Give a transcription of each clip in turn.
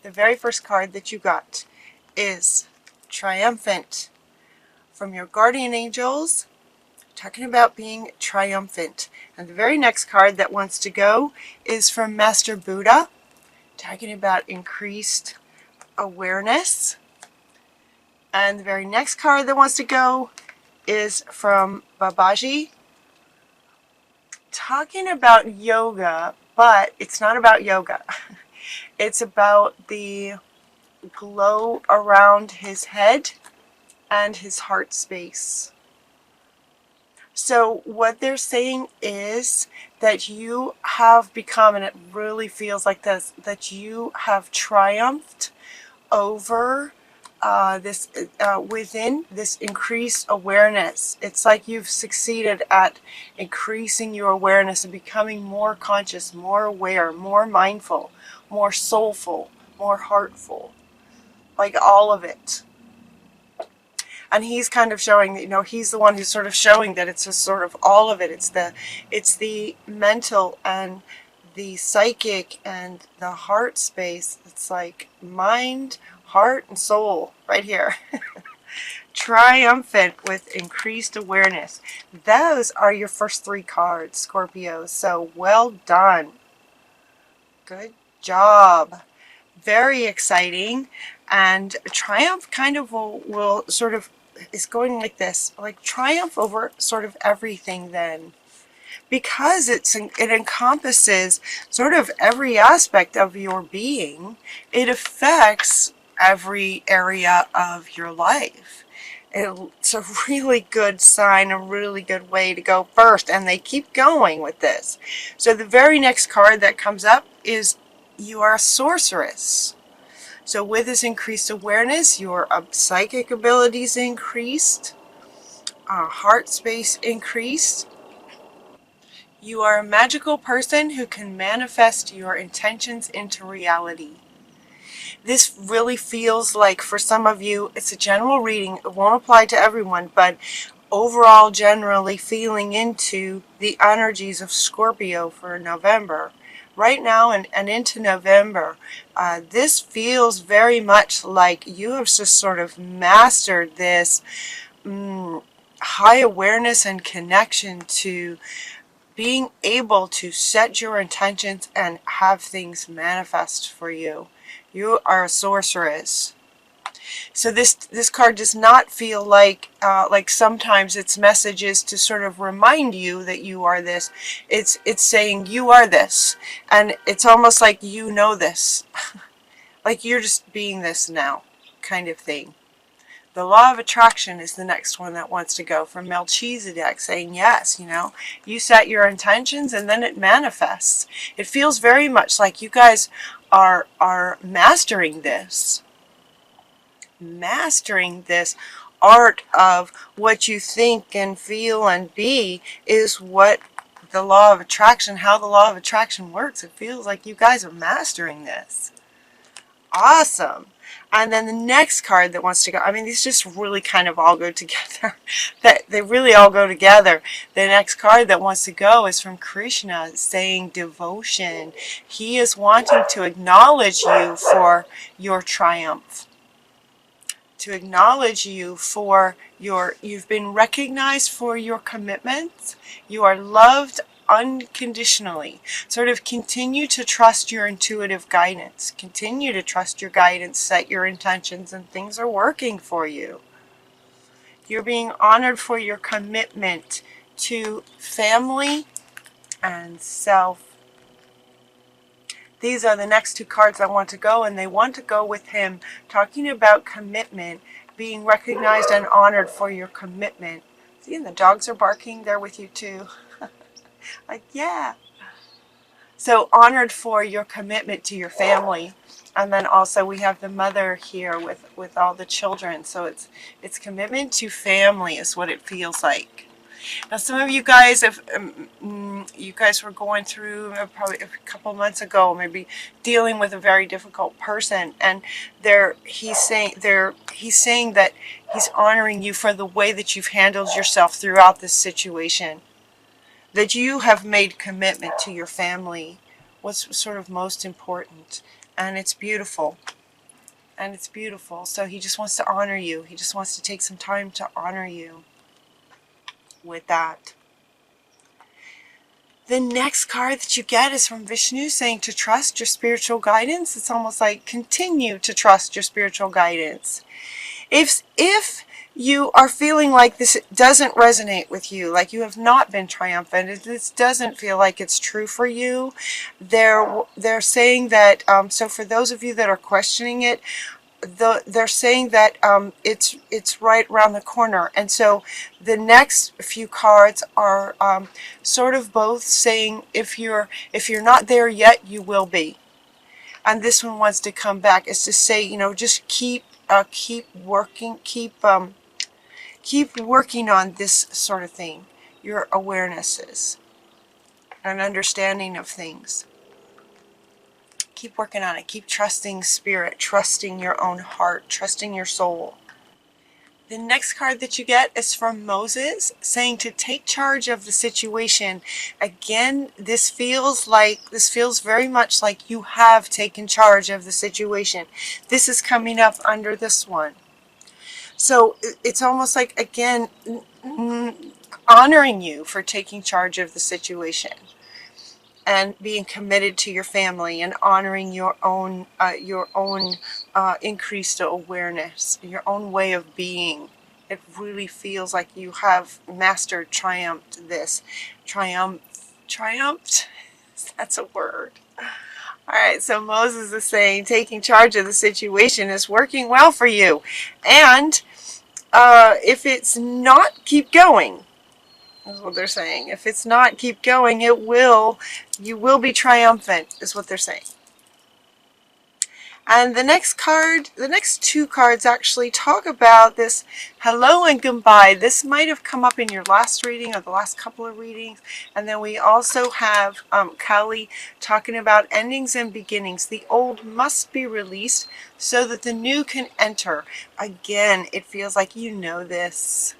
the very first card that you got is Triumphant from your guardian angels, talking about being triumphant. And the very next card that wants to go is from Master Buddha, talking about increased awareness. And the very next card that wants to go is from Babaji, talking about yoga, but it's not about yoga. It's about the glow around his head and his heart space. So what they're saying is that you have become, and it really feels like this, that you have triumphed over within this increased awareness. It's like you've succeeded at increasing your awareness and becoming more conscious, more aware, more mindful, more soulful, more heartful, like all of it. And he's kind of showing, you know, he's the one who's sort of showing that it's just sort of all of it. It's the mental and the psychic and the heart space. It's like mind, heart, and soul right here. Triumphant with increased awareness. Those are your first three cards, Scorpio. So well done. Good job. Very exciting. And triumph kind of will sort of is going like this, like triumph over sort of everything then, because it encompasses sort of every aspect of your being. It affects every area of your life. It's a really good sign, a really good way to go first, and they keep going with this. So the very next card that comes up is you are a sorceress. So with this increased awareness, your psychic abilities increased, heart space increased. You are a magical person who can manifest your intentions into reality. This really feels like, for some of you, it's a general reading. It won't apply to everyone, but overall generally feeling into the energies of Scorpio for November. Right now and into November, this feels very much like you have just sort of mastered this high awareness and connection to being able to set your intentions and have things manifest for you. You are a sorceress. So this card does not feel like sometimes its message is to sort of remind you that you are this. It's saying you are this, and it's almost like you know this, like you're just being this now, kind of thing. The law of attraction is the next one that wants to go, from Melchizedek, saying yes, you know, you set your intentions and then it manifests. It feels very much like you guys are mastering this. Mastering this art of what you think and feel and be is what the law of attraction, how the law of attraction works. It feels like you guys are mastering this. Awesome. And then the next card that wants to go, I mean, these just really kind of all go together. That they really all go together. The next card that wants to go is from Krishna, saying devotion. He is wanting to acknowledge you for your triumph. To acknowledge you for you've been recognized for your commitments. You are loved unconditionally. Sort of continue to trust your intuitive guidance. Continue to trust your guidance, set your intentions, and things are working for you. You're being honored for your commitment to family and self. These are the next two cards I want to go, and they want to go with him, talking about commitment, being recognized and honored for your commitment. See, and the dogs are barking. They're with you too. Like, yeah. So honored for your commitment to your family. And then also we have the mother here with all the children. So it's commitment to family is what it feels like. Now, some of you guys, if you guys were going through probably a couple months ago, maybe dealing with a very difficult person, and he's saying that he's honoring you for the way that you've handled yourself throughout this situation, that you have made commitment to your family, what's sort of most important, and it's beautiful. And it's beautiful. So he just wants to honor you. He just wants to take some time to honor you with that. The next card that you get is from Vishnu, saying to trust your spiritual guidance. It's almost like continue to trust your spiritual guidance. If you are feeling like this doesn't resonate with you, like you have not been triumphant, if this doesn't feel like it's true for you, they're saying that, so for those of you that are questioning it, they're saying that it's right around the corner. And so the next few cards are sort of both saying if you're not there yet, you will be. And this one wants to come back. It's to say, you know, just keep working, keep working on this sort of thing, your awarenesses and understanding of things. Keep working on it. Keep trusting spirit, trusting your own heart, trusting your soul. The next card that you get is from Moses, saying to take charge of the situation. Again, this feels very much like you have taken charge of the situation. This is coming up under this one. So it's almost like, again, honoring you for taking charge of the situation and being committed to your family and honoring your own increased awareness, your own way of being. It really feels like you have mastered, triumphed this. Triumphed? That's a word. All right, so Moses is saying taking charge of the situation is working well for you. And if it's not, keep going. Is what they're saying. If it's not, keep going. You will be triumphant, is what they're saying. And the next two cards actually talk about this hello and goodbye. This might have come up in your last reading or the last couple of readings. And then we also have Kali talking about endings and beginnings. The old must be released so that the new can enter. Again, it feels like you know this.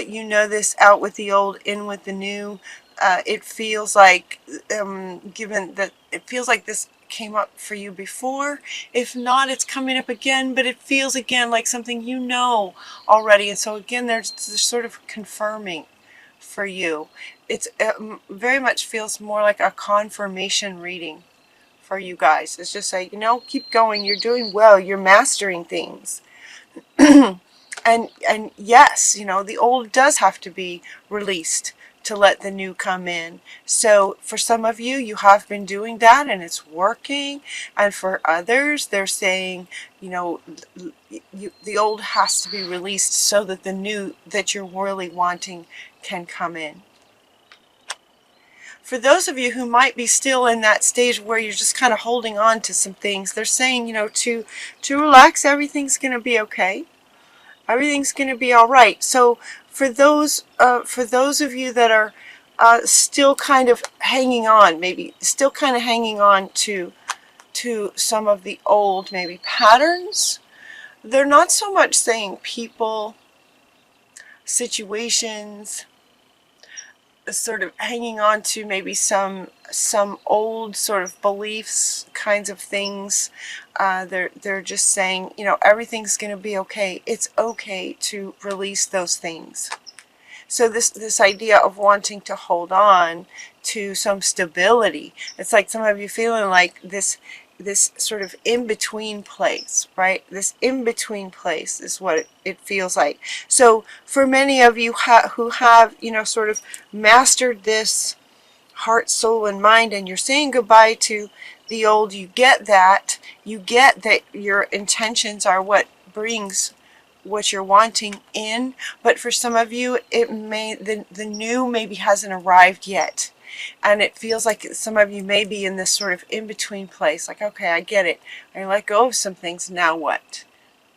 You know this, out with the old, in with the new. It feels like, given that it feels like this came up for you before. If not, it's coming up again, but it feels again like something you know already. And so again, they're sort of confirming for you. It's very much feels more like a confirmation reading for you guys. It's just like, you know, keep going. You're doing well. You're mastering things. And yes, you know, the old does have to be released to let the new come in. So for some of you, you have been doing that and it's working. And for others, they're saying, you know, the old has to be released so that the new that you're really wanting can come in. For those of you who might be still in that stage where you're just kind of holding on to some things, they're saying, you know, to relax, everything's going to be okay. Everything's going to be all right. So for those of you that are still kind of hanging on, maybe still kind of hanging on to some of the old maybe patterns, they're not so much saying people, situations, sort of hanging on to maybe some old sort of beliefs, kinds of things. They're just saying, you know, everything's going to be okay. It's okay to release those things. So this idea of wanting to hold on to some stability, it's like some of you feeling like this sort of in-between place, right? This in-between place is what it feels like. So for many of you who have, you know, sort of mastered this heart, soul, and mind, and you're saying goodbye to the old, you get that your intentions are what brings what you're wanting in. But for some of you, it may the new maybe hasn't arrived yet. And it feels like some of you may be in this sort of in-between place. Like, okay, I get it. I let go of some things. Now what?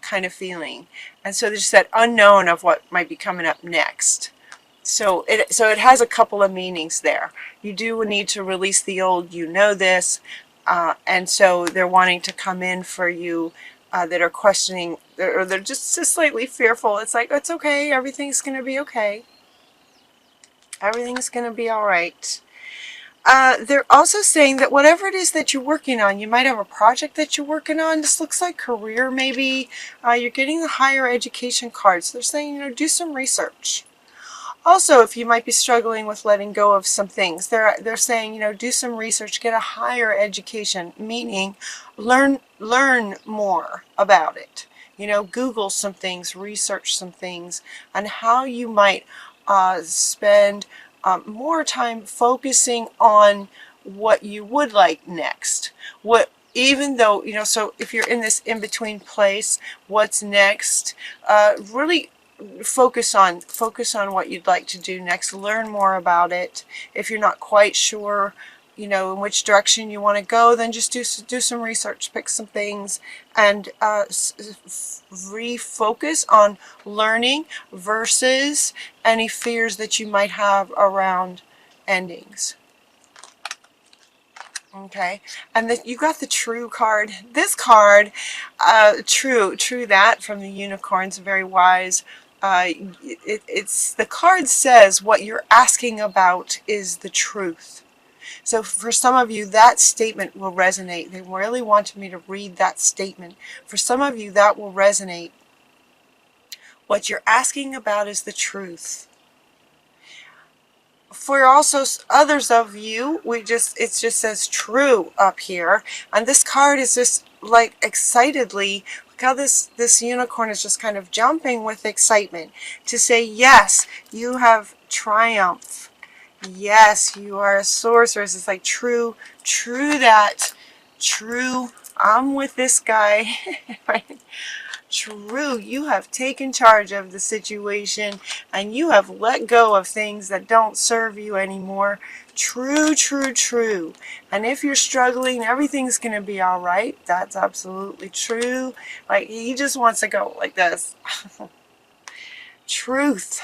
Kind of feeling. And so there's that unknown of what might be coming up next. So it has a couple of meanings there. You do need to release the old. You know this. And so they're wanting to come in for you that are questioning, or they're just slightly fearful. It's like, it's okay. Everything's going to be okay. Everything's going to be all right. They're also saying that whatever it is that you're working on, you might have a project that you're working on. This looks like career, maybe. You're getting the higher education cards. They're saying, do some research. Also, if you might be struggling with letting go of some things, they're saying, do some research, get a higher education, meaning learn more about it. Google some things, research some things, and how you might spend more time focusing on what you would like next. Even though, so if you're in this in-between place, what's next, really focus on what you'd like to do next. Learn more about it. If you're not quite sure, in which direction you want to go, then just do some research, pick some things, and refocus on learning versus any fears that you might have around endings. Okay, and you got the True card. This card, true that from the unicorns, very wise. It's the card says what you're asking about is the truth. So for some of you, that statement will resonate. They really wanted me to read that statement. For some of you, that will resonate. What you're asking about is the truth. For also others of you, it just says true up here. And this card is just like excitedly, look how this unicorn is just kind of jumping with excitement to say, yes, you have triumph. Yes, you are a sorceress. It's like true that, true, I'm with this guy. Right? True, you have taken charge of the situation and you have let go of things that don't serve you anymore. True. And if you're struggling, everything's going to be all right. That's absolutely true. Like, he just wants to go like this. Truth.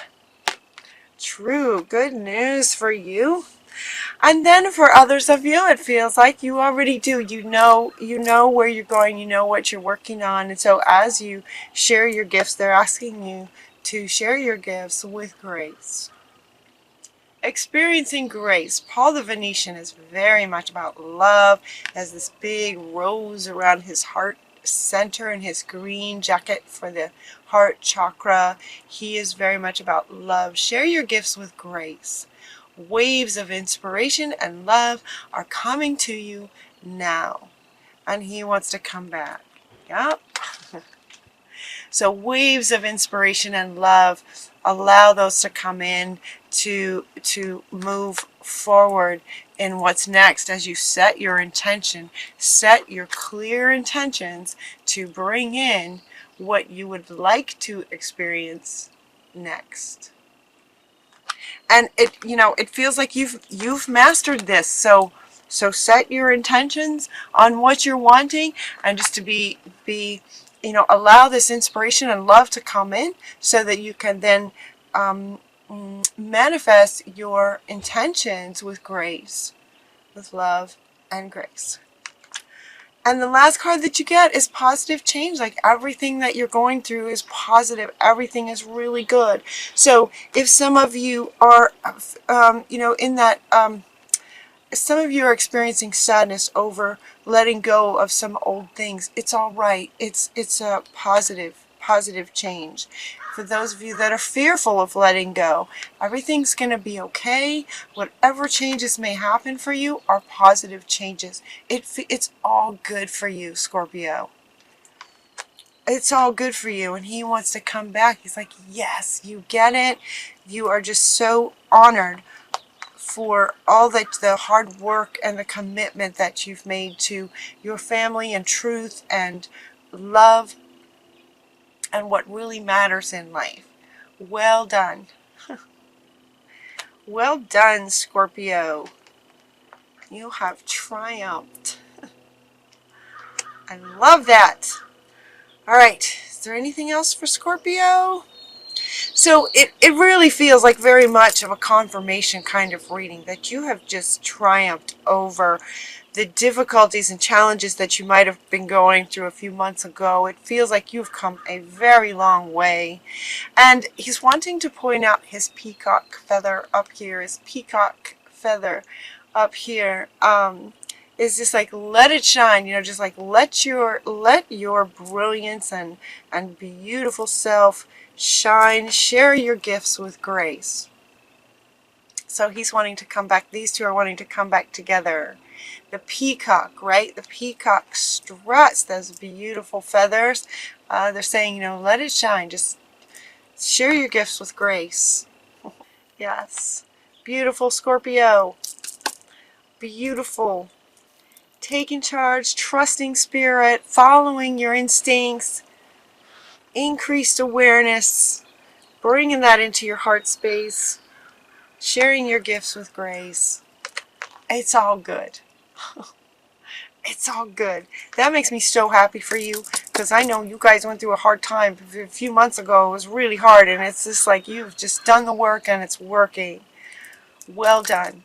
True. Good news for you. And then for others of you, it feels like you already do. You know where you're going. You know what you're working on. And so as you share your gifts, they're asking you to share your gifts with grace. Experiencing grace. Paul the Venetian is very much about love. Has this big rose around his heart center and his green jacket for the heart chakra. He is very much about love. Share your gifts with grace. Waves of inspiration and love are coming to you now. And he wants to come back. Yep. So waves of inspiration and love, allow those to come in to move forward in what's next as you set your intention. Set your clear intentions to bring in what you would like to experience next. And it feels like you've mastered this. So set your intentions on what you're wanting, and just to be allow this inspiration and love to come in so that you can then manifest your intentions with grace, with love and grace. And the last card that you get is positive change. Like, everything that you're going through is positive. Everything is really good. So if some of you are, in that, some of you are experiencing sadness over letting go of some old things, it's all right. It's a positive change. For those of you that are fearful of letting go, everything's going to be okay. Whatever changes may happen for you are positive changes. It's all good for you, Scorpio. It's all good for you, and he wants to come back. He's like, yes, you get it. You are just so honored for all the hard work and the commitment that you've made to your family and truth and love and what really matters in life. Well done. Well done, Scorpio. You have triumphed. I love that. All right. Is there anything else for Scorpio? So it really feels like very much of a confirmation kind of reading, that you have just triumphed over the difficulties and challenges that you might have been going through a few months ago. It feels like you've come a very long way. And he's wanting to point out his peacock feather up here, his peacock feather up here is just like let it shine, you know, just like let your brilliance and beautiful self shine. Share your gifts with grace. So he's wanting to come back. These two are wanting to come back together. The peacock, right? The peacock struts those beautiful feathers. They're saying, you know, let it shine. Just share your gifts with grace. Yes. Beautiful, Scorpio. Beautiful. Taking charge, trusting spirit, following your instincts, increased awareness, bringing that into your heart space, sharing your gifts with grace. It's all good. It's all good. That makes me so happy for you, because I know you guys went through a hard time a few months ago. It was really hard, and it's just like you've just done the work and it's working. Well done.